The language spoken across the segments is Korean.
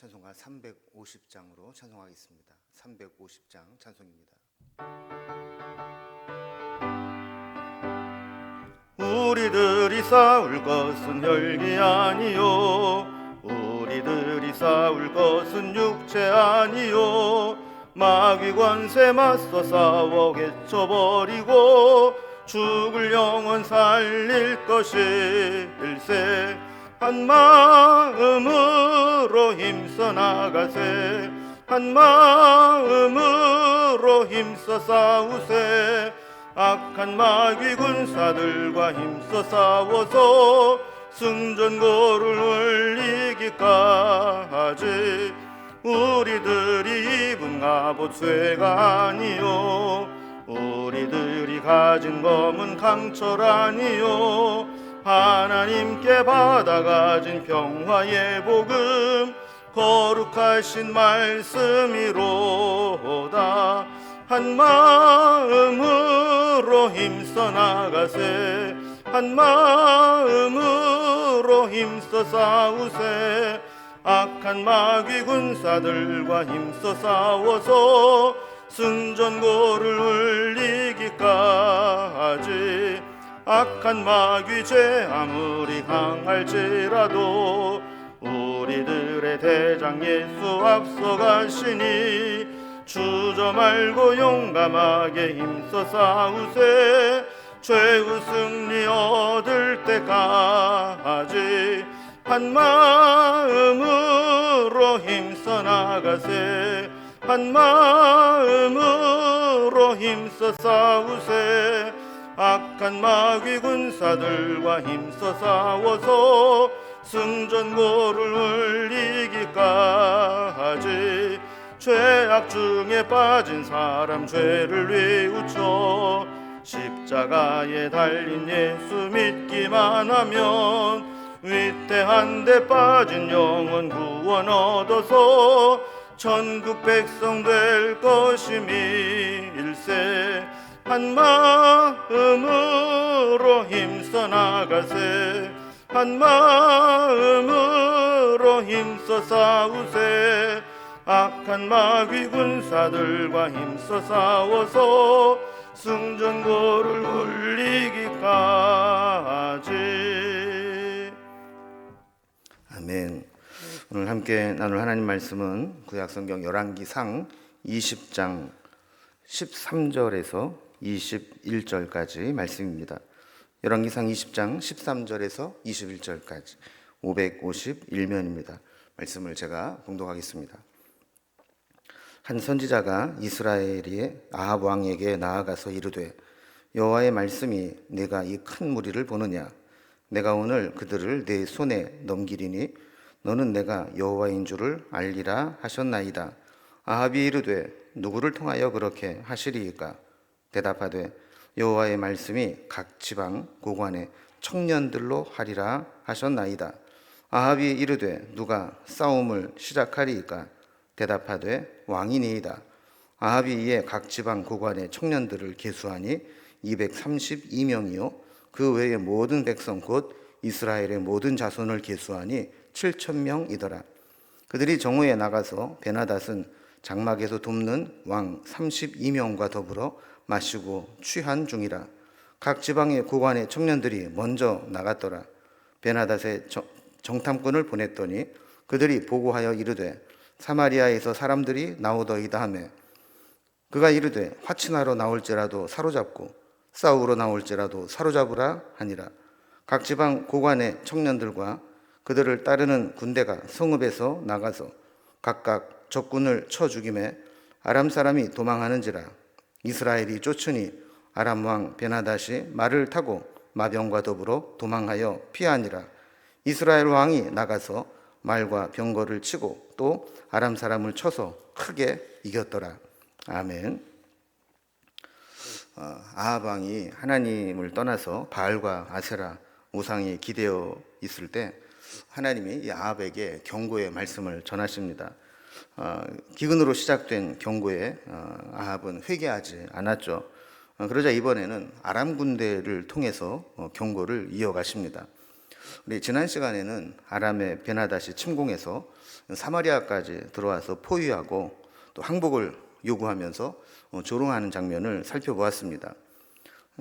찬송가 350장으로 찬송하겠습니다. 350장 찬송입니다. 우리들이 싸울 것은 혈기 아니요, 우리들이 싸울 것은 육체 아니요, 마귀 권세 맞서 싸워 개쳐버리고 죽을 영혼 살릴 것일세. 한 마음으로 힘써 나가세, 한 마음으로 힘써 싸우세. 악한 마귀 군사들과 힘써 싸워서 승전고를 올리기까지. 우리들이 입은 갑옷 쇠가 아니요, 우리들이 가진 검은 강철 아니요, 하나님께 받아가진 평화의 복음 거룩하신 말씀이로다. 한 마음으로 힘써 나가세, 한 마음으로 힘써 싸우세. 악한 마귀 군사들과 힘써 싸워서 승전고를 올리기까지. 악한 마귀 죄 아무리 강할지라도 우리들의 대장 예수 앞서가시니 주저 말고 용감하게 힘써 싸우세. 최후 승리 얻을 때까지 한 마음으로 힘써 나가세, 한 마음으로 힘써 싸우세. 악한 마귀 군사들과 힘써 싸워서 승전고를 올리기까지. 죄악 중에 빠진 사람 죄를 뉘우쳐 십자가에 달린 예수 믿기만 하면 위태한 데 빠진 영혼 구원 얻어서 천국 백성 될 것임일세. 한 마음으로 힘써 나가세, 한 마음으로 힘써 싸우세. 악한 마귀 군사들과 힘써 싸워서 승전고를 올리기까지. 아멘. 오늘 함께 나눌 하나님 말씀은 구약성경 열왕기상 20장 13절에서 21절까지 말씀입니다. 열왕기상 20장 13절에서 21절까지 551면입니다. 말씀을 제가 봉독하겠습니다. 한 선지자가 이스라엘의 아합 왕에게 나아가서 이르되, 여호와의 말씀이 내가 이 큰 무리를 보느냐? 내가 오늘 그들을 내 손에 넘기리니 너는 내가 여호와인 줄을 알리라 하셨나이다. 아합이 이르되, 누구를 통하여 그렇게 하시리이까? 대답하되, 여호와의 말씀이 각 지방 고관의 청년들로 하리라 하셨나이다. 아합이 이르되, 누가 싸움을 시작하리이까? 대답하되, 왕이니이다. 아합이 이에 각 지방 고관의 청년들을 계수하니 232명이요 그 외의 모든 백성 곧 이스라엘의 모든 자손을 계수하니 7,000명이더라. 그들이 정오에 나가서 베나닷은 장막에서 돕는 왕 32명과 더불어 마시고 취한 중이라. 각 지방의 고관의 청년들이 먼저 나갔더라. 베나닷의 정탐꾼을 보냈더니 그들이 보고하여 이르되, 사마리아에서 사람들이 나오더이다 하매, 그가 이르되, 화친하러 나올지라도 사로잡고 싸우러 나올지라도 사로잡으라 하니라. 각 지방 고관의 청년들과 그들을 따르는 군대가 성읍에서 나가서 각각 적군을 쳐 죽이매 아람 사람이 도망하는지라. 이스라엘이 쫓으니 아람 왕 베나닷이 말을 타고 마병과 더불어 도망하여 피하니라. 이스라엘 왕이 나가서 말과 병거를 치고 또 아람 사람을 쳐서 크게 이겼더라. 아멘. 아합 왕이 하나님을 떠나서 바알과 아세라 우상에 기대어 있을 때 하나님이 이 아합에게 경고의 말씀을 전하십니다. 기근으로 시작된 경고에 아합은 회개하지 않았죠. 그러자 이번에는 아람 군대를 통해서 경고를 이어가십니다. 우리 지난 시간에는 아람의 베나닷이 침공해서 사마리아까지 들어와서 포위하고 또 항복을 요구하면서 조롱하는 장면을 살펴보았습니다.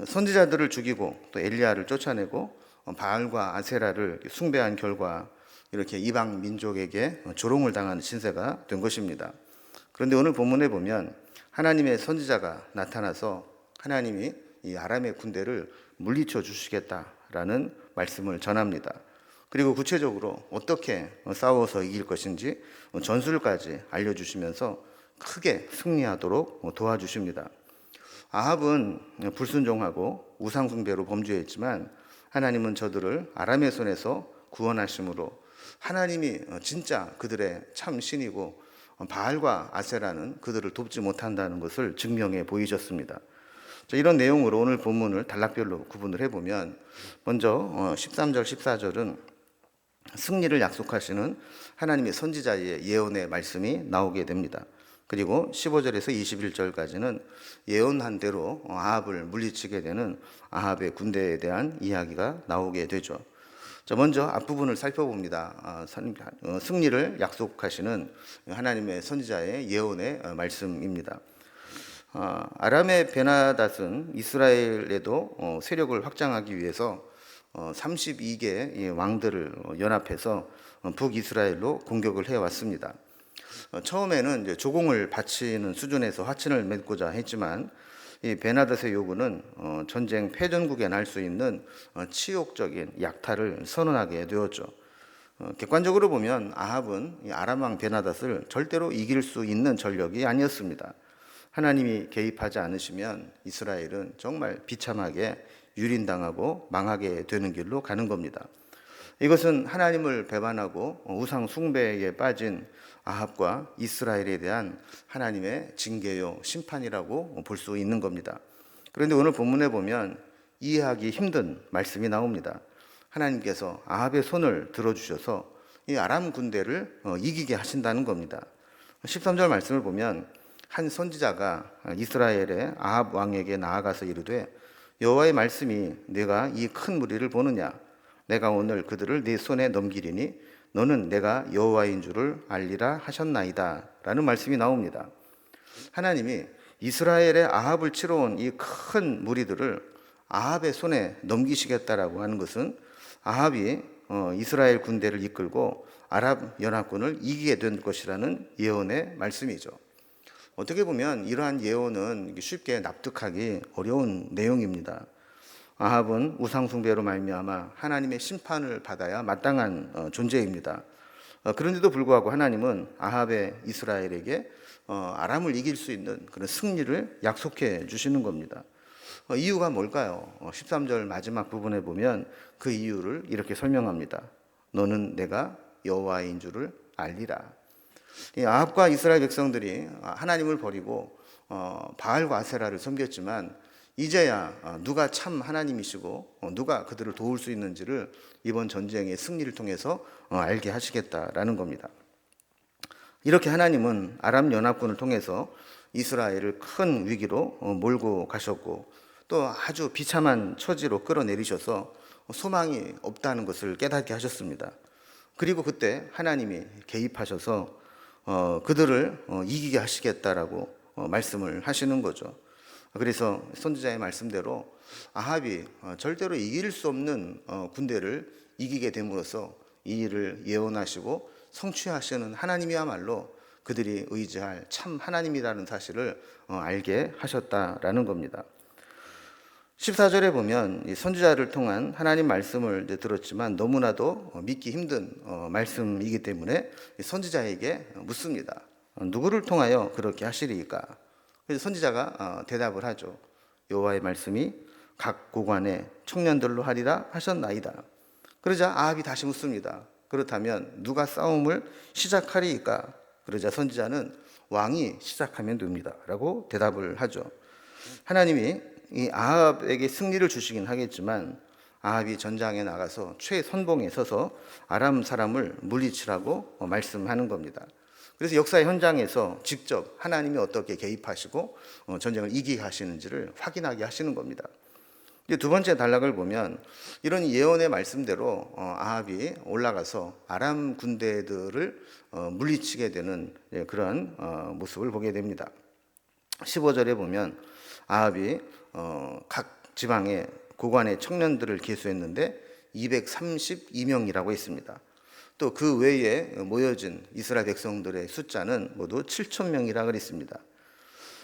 선지자들을 죽이고 또 엘리야를 쫓아내고 바알과 아세라를 숭배한 결과 이렇게 이방 민족에게 조롱을 당하는 신세가 된 것입니다. 그런데 오늘 본문에 보면 하나님의 선지자가 나타나서 하나님이 이 아람의 군대를 물리쳐 주시겠다라는 말씀을 전합니다. 그리고 구체적으로 어떻게 싸워서 이길 것인지 전술까지 알려주시면서 크게 승리하도록 도와주십니다. 아합은 불순종하고 우상숭배로 범죄했지만 하나님은 저들을 아람의 손에서 구원하심으로 하나님이 진짜 그들의 참 신이고 바알과 아세라는 그들을 돕지 못한다는 것을 증명해 보이셨습니다. 이런 내용으로 오늘 본문을 단락별로 구분을 해보면 먼저 13절, 14절은 승리를 약속하시는 하나님의 선지자의 예언의 말씀이 나오게 됩니다. 그리고 15절에서 21절까지는 예언한 대로 아합을 물리치게 되는 아합의 군대에 대한 이야기가 나오게 되죠. 먼저 앞부분을 살펴봅니다. 승리를 약속하시는 하나님의 선지자의 예언의 말씀입니다. 아람의 베나닷은 이스라엘에도 세력을 확장하기 위해서 32개의 왕들을 연합해서 북이스라엘로 공격을 해왔습니다. 처음에는 이제 조공을 바치는 수준에서 화친을 맺고자 했지만 이 베나닷의 요구는 전쟁 패전국에 날 수 있는 치욕적인 약탈을 선언하게 되었죠. 객관적으로 보면 아합은 이 아람 왕 베나닷을 절대로 이길 수 있는 전력이 아니었습니다. 하나님이 개입하지 않으시면 이스라엘은 정말 비참하게 유린당하고 망하게 되는 길로 가는 겁니다. 이것은 하나님을 배반하고 우상 숭배에 빠진 아합과 이스라엘에 대한 하나님의 징계요 심판이라고 볼 수 있는 겁니다. 그런데 오늘 본문에 보면 이해하기 힘든 말씀이 나옵니다. 하나님께서 아합의 손을 들어주셔서 이 아람 군대를 이기게 하신다는 겁니다. 13절 말씀을 보면 한 선지자가 이스라엘의 아합 왕에게 나아가서 이르되 여호와의 말씀이 내가 이 큰 무리를 보느냐 내가 오늘 그들을 네 손에 넘기리니 너는 내가 여호와인 줄을 알리라 하셨나이다 라는 말씀이 나옵니다. 하나님이 이스라엘의 아합을 치러 온 이 큰 무리들을 아합의 손에 넘기시겠다라고 하는 것은 아합이 이스라엘 군대를 이끌고 아랍 연합군을 이기게 된 것이라는 예언의 말씀이죠. 어떻게 보면 이러한 예언은 쉽게 납득하기 어려운 내용입니다. 아합은 우상숭배로 말미암아 하나님의 심판을 받아야 마땅한 존재입니다. 그런데도 불구하고 하나님은 아합의 이스라엘에게 아람을 이길 수 있는 그런 승리를 약속해 주시는 겁니다. 이유가 뭘까요? 13절 마지막 부분에 보면 그 이유를 이렇게 설명합니다. 너는 내가 여호와인 줄을 알리라. 이 아합과 이스라엘 백성들이 하나님을 버리고 바알과 아세라를 섬겼지만 이제야 누가 참 하나님이시고 누가 그들을 도울 수 있는지를 이번 전쟁의 승리를 통해서 알게 하시겠다라는 겁니다. 이렇게 하나님은 아람 연합군을 통해서 이스라엘을 큰 위기로 몰고 가셨고 또 아주 비참한 처지로 끌어내리셔서 소망이 없다는 것을 깨닫게 하셨습니다. 그리고 그때 하나님이 개입하셔서 그들을 이기게 하시겠다라고 말씀을 하시는 거죠. 그래서 선지자의 말씀대로 아합이 절대로 이길 수 없는 군대를 이기게 됨으로써 이 일을 예언하시고 성취하시는 하나님이야말로 그들이 의지할 참 하나님이라는 사실을 알게 하셨다라는 겁니다. 14절에 보면 이 선지자를 통한 하나님 말씀을 들었지만 너무나도 믿기 힘든 말씀이기 때문에 선지자에게 묻습니다. 누구를 통하여 그렇게 하시리이까? 그래서 선지자가 대답을 하죠. 여호와의 말씀이 각 고관의 청년들로 하리라 하셨나이다. 그러자 아합이 다시 묻습니다. 그렇다면 누가 싸움을 시작하리이까? 그러자 선지자는 왕이 시작하면 됩니다 라고 대답을 하죠. 하나님이 이 아합에게 승리를 주시긴 하겠지만 아합이 전장에 나가서 최선봉에 서서 아람 사람을 물리치라고 말씀하는 겁니다. 그래서 역사의 현장에서 직접 하나님이 어떻게 개입하시고 전쟁을 이기게 하시는지를 확인하게 하시는 겁니다. 이제 두 번째 단락을 보면 이런 예언의 말씀대로 아합이 올라가서 아람 군대들을 물리치게 되는 그런 모습을 보게 됩니다. 15절에 보면 아합이 각 지방의 고관의 청년들을 계수했는데 232명이라고 있습니다. 또 그 외에 모여진 이스라엘 백성들의 숫자는 모두 7,000명이라 그랬습니다.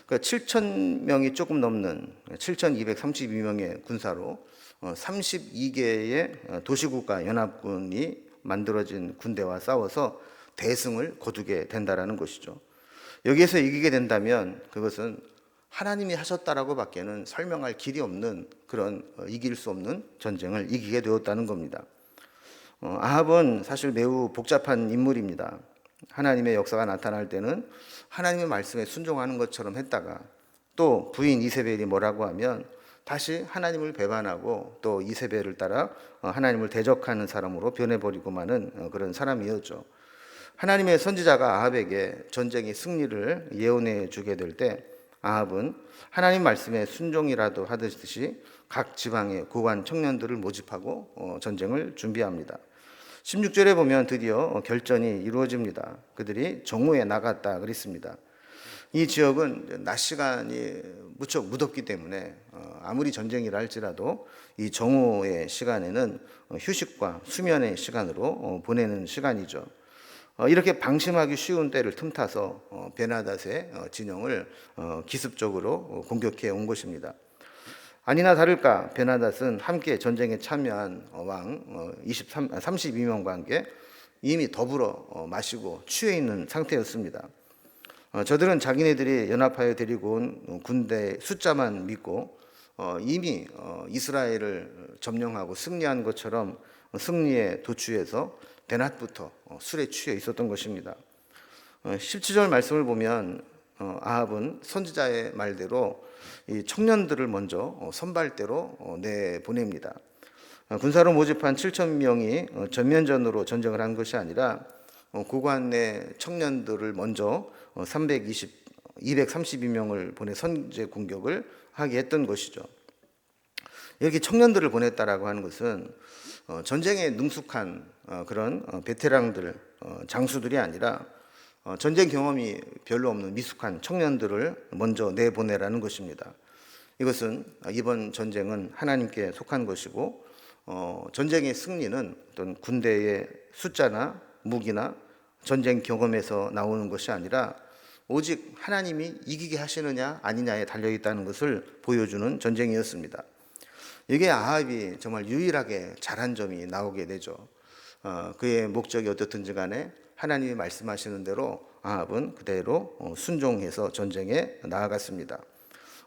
그러니까 7,000명이 조금 넘는 7,232명의 군사로 32개의 도시국가 연합군이 만들어진 군대와 싸워서 대승을 거두게 된다라는 것이죠. 여기에서 이기게 된다면 그것은 하나님이 하셨다라고 밖에는 설명할 길이 없는 그런 이길 수 없는 전쟁을 이기게 되었다는 겁니다. 아합은 사실 매우 복잡한 인물입니다. 하나님의 역사가 나타날 때는 하나님의 말씀에 순종하는 것처럼 했다가 또 부인 이세벨이 뭐라고 하면 다시 하나님을 배반하고 또 이세벨을 따라 하나님을 대적하는 사람으로 변해버리고 마는 그런 사람이었죠. 하나님의 선지자가 아합에게 전쟁의 승리를 예언해 주게 될 때 아합은 하나님 말씀에 순종이라도 하듯이 각 지방의 고관 청년들을 모집하고 전쟁을 준비합니다. 16절에 보면 드디어 결전이 이루어집니다. 그들이 정오에 나갔다 그랬습니다. 이 지역은 낮 시간이 무척 무덥기 때문에 아무리 전쟁이라 할지라도 이 정오의 시간에는 휴식과 수면의 시간으로 보내는 시간이죠. 이렇게 방심하기 쉬운 때를 틈타서 베나닷의 진영을 기습적으로 공격해 온 것입니다. 아니나 다를까 베나닷은 함께 전쟁에 참여한 왕 32명과 함께 이미 더불어 마시고 취해 있는 상태였습니다. 저들은 자기네들이 연합하여 데리고 온 군대 숫자만 믿고 이미 이스라엘을 점령하고 승리한 것처럼 승리에 도취해서 대낮부터 술에 취해 있었던 것입니다. 17절 말씀을 보면 아합은 선지자의 말대로 이 청년들을 먼저 선발대로 내보냅니다. 군사로 모집한 7,000명이 전면전으로 전쟁을 한 것이 아니라 고관의 청년들을 먼저 232명을 보내 선제 공격을 하게 했던 것이죠. 이렇게 청년들을 보냈다라고 하는 것은 전쟁에 능숙한 그런 베테랑들, 장수들이 아니라 전쟁 경험이 별로 없는 미숙한 청년들을 먼저 내보내라는 것입니다. 이것은 이번 전쟁은 하나님께 속한 것이고 전쟁의 승리는 어떤 군대의 숫자나 무기나 전쟁 경험에서 나오는 것이 아니라 오직 하나님이 이기게 하시느냐 아니냐에 달려있다는 것을 보여주는 전쟁이었습니다. 이게 아합이 정말 유일하게 잘한 점이 나오게 되죠. 그의 목적이 어떻든지 간에 하나님이 말씀하시는 대로 아합은 그대로 순종해서 전쟁에 나아갔습니다.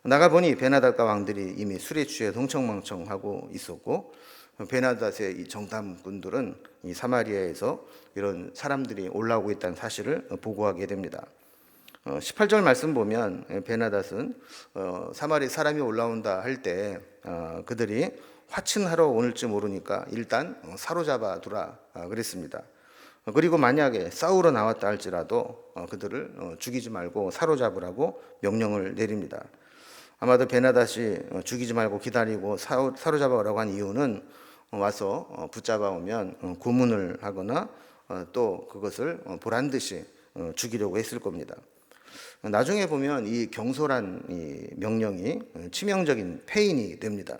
나가보니 베나닷과 왕들이 이미 술에 취해 흥청망청하고 있었고 베나닷의 이 정탐꾼들은 이 사마리아에서 이런 사람들이 올라오고 있다는 사실을 보고하게 됩니다. 18절 말씀 보면 베나닷은 사마리아 사람이 올라온다 할 때 그들이 화친하러 오늘지 모르니까 일단 사로잡아 두라 그랬습니다. 그리고 만약에 싸우러 나왔다 할지라도 그들을 죽이지 말고 사로잡으라고 명령을 내립니다. 아마도 베나닷이 죽이지 말고 기다리고 사로잡아오라고 한 이유는 와서 붙잡아 오면 고문을 하거나 또 그것을 보란듯이 죽이려고 했을 겁니다. 나중에 보면 이 경솔한 이 명령이 치명적인 패인이 됩니다.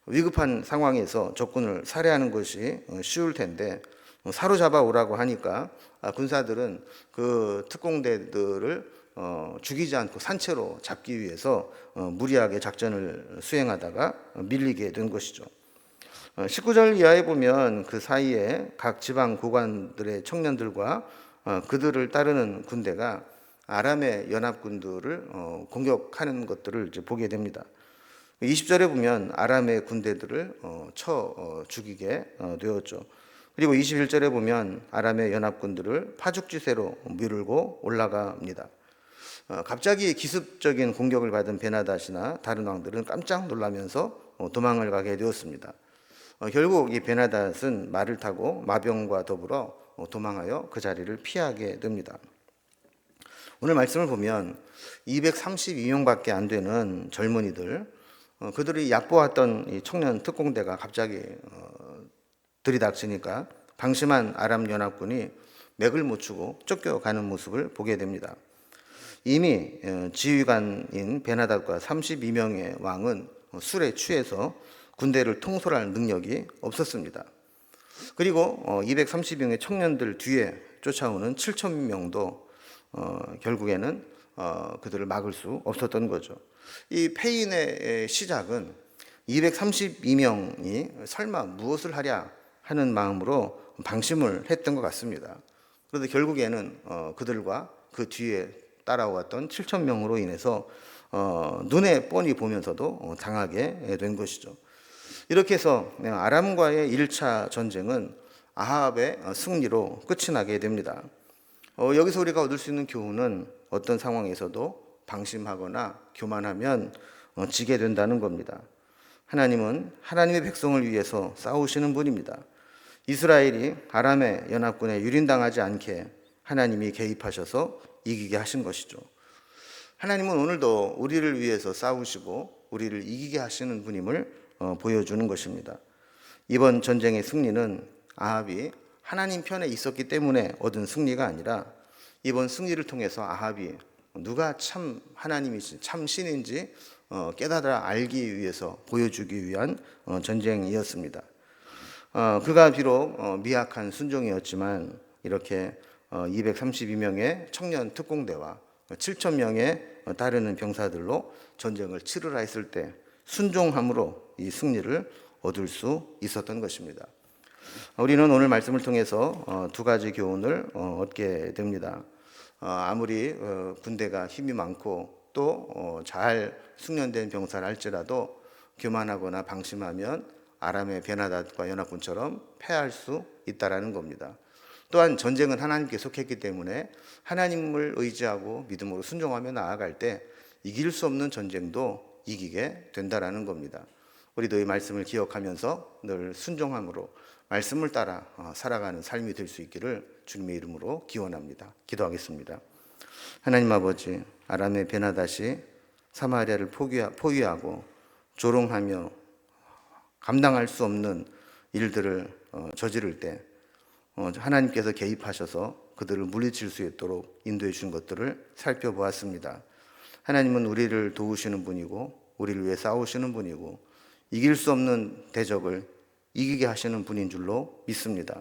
위급한 상황에서 적군을 살해하는 것이 쉬울 텐데 사로잡아 오라고 하니까 군사들은 그 특공대들을 죽이지 않고 산채로 잡기 위해서 무리하게 작전을 수행하다가 밀리게 된 것이죠. 19절 이하에 보면 그 사이에 각 지방 고관들의 청년들과 그들을 따르는 군대가 아람의 연합군들을 공격하는 것들을 이제 보게 됩니다. 20절에 보면 아람의 군대들을 쳐 죽이게 되었죠. 그리고 21절에 보면 아람의 연합군들을 파죽지세로 밀고 올라갑니다. 갑자기 기습적인 공격을 받은 베나닷이나 다른 왕들은 깜짝 놀라면서 도망을 가게 되었습니다. 결국 이 베나닷은 말을 타고 마병과 더불어 도망하여 그 자리를 피하게 됩니다. 오늘 말씀을 보면 232명밖에 안 되는 젊은이들, 그들이 얕보았던 이 청년 특공대가 갑자기 들이닥치니까 방심한 아람 연합군이 맥을 못 추고 쫓겨가는 모습을 보게 됩니다. 이미 지휘관인 베나닷과 32명의 왕은 술에 취해서 군대를 통솔할 능력이 없었습니다. 그리고 230명의 청년들 뒤에 쫓아오는 7,000명도 결국에는 그들을 막을 수 없었던 거죠. 이 패인의 시작은 232명이 설마 무엇을 하랴 하는 마음으로 방심을 했던 것 같습니다. 그런데 결국에는 그들과 그 뒤에 따라왔던 7,000명으로 인해서 눈에 뻔히 보면서도 당하게 된 것이죠. 이렇게 해서 아람과의 1차 전쟁은 아합의 승리로 끝이 나게 됩니다. 여기서 우리가 얻을 수 있는 교훈은 어떤 상황에서도 방심하거나 교만하면 지게 된다는 겁니다. 하나님은 하나님의 백성을 위해서 싸우시는 분입니다. 이스라엘이 아람의 연합군에 유린당하지 않게 하나님이 개입하셔서 이기게 하신 것이죠. 하나님은 오늘도 우리를 위해서 싸우시고 우리를 이기게 하시는 분임을 보여주는 것입니다. 이번 전쟁의 승리는 아합이 하나님 편에 있었기 때문에 얻은 승리가 아니라 이번 승리를 통해서 아합이 누가 참 하나님이지 참 신인지 깨달아 알기 위해서 보여주기 위한 전쟁이었습니다. 그가 비록 미약한 순종이었지만 이렇게 232명의 청년 특공대와 7,000명의 따르는 병사들로 전쟁을 치르라 했을 때 순종함으로 이 승리를 얻을 수 있었던 것입니다. 우리는 오늘 말씀을 통해서 두 가지 교훈을 얻게 됩니다. 아무리 군대가 힘이 많고 또 잘 숙련된 병사를 할지라도 교만하거나 방심하면 아람의 베나닷과 연합군처럼 패할 수 있다라는 겁니다. 또한 전쟁은 하나님께 속했기 때문에 하나님을 의지하고 믿음으로 순종하며 나아갈 때 이길 수 없는 전쟁도 이기게 된다라는 겁니다. 우리도 이 말씀을 기억하면서 늘 순종함으로 말씀을 따라 살아가는 삶이 될 수 있기를 주님의 이름으로 기원합니다. 기도하겠습니다. 하나님 아버지, 아람의 베나닷이 사마리아를 포위하고 조롱하며 감당할 수 없는 일들을 저지를 때 하나님께서 개입하셔서 그들을 물리칠 수 있도록 인도해 주신 것들을 살펴보았습니다. 하나님은 우리를 도우시는 분이고 우리를 위해 싸우시는 분이고 이길 수 없는 대적을 이기게 하시는 분인 줄로 믿습니다.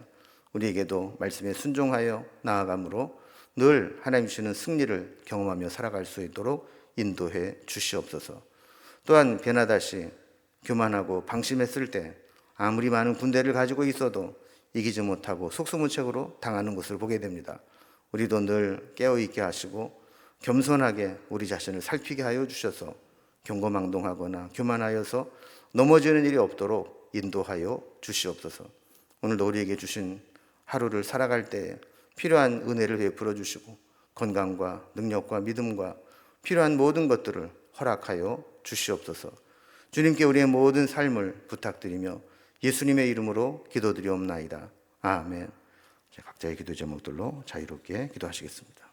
우리에게도 말씀에 순종하여 나아감으로 늘 하나님 주시는 승리를 경험하며 살아갈 수 있도록 인도해 주시옵소서. 또한 베나닷이 교만하고 방심했을 때 아무리 많은 군대를 가지고 있어도 이기지 못하고 속수무책으로 당하는 것을 보게 됩니다. 우리도 늘 깨어있게 하시고 겸손하게 우리 자신을 살피게 하여 주셔서 경거망동하거나 교만하여서 넘어지는 일이 없도록 인도하여 주시옵소서. 오늘도 우리에게 주신 하루를 살아갈 때에 필요한 은혜를 베풀어 주시고 건강과 능력과 믿음과 필요한 모든 것들을 허락하여 주시옵소서. 주님께 우리의 모든 삶을 부탁드리며 예수님의 이름으로 기도드리옵나이다. 아멘. 각자의 기도 제목들로 자유롭게 기도하시겠습니다.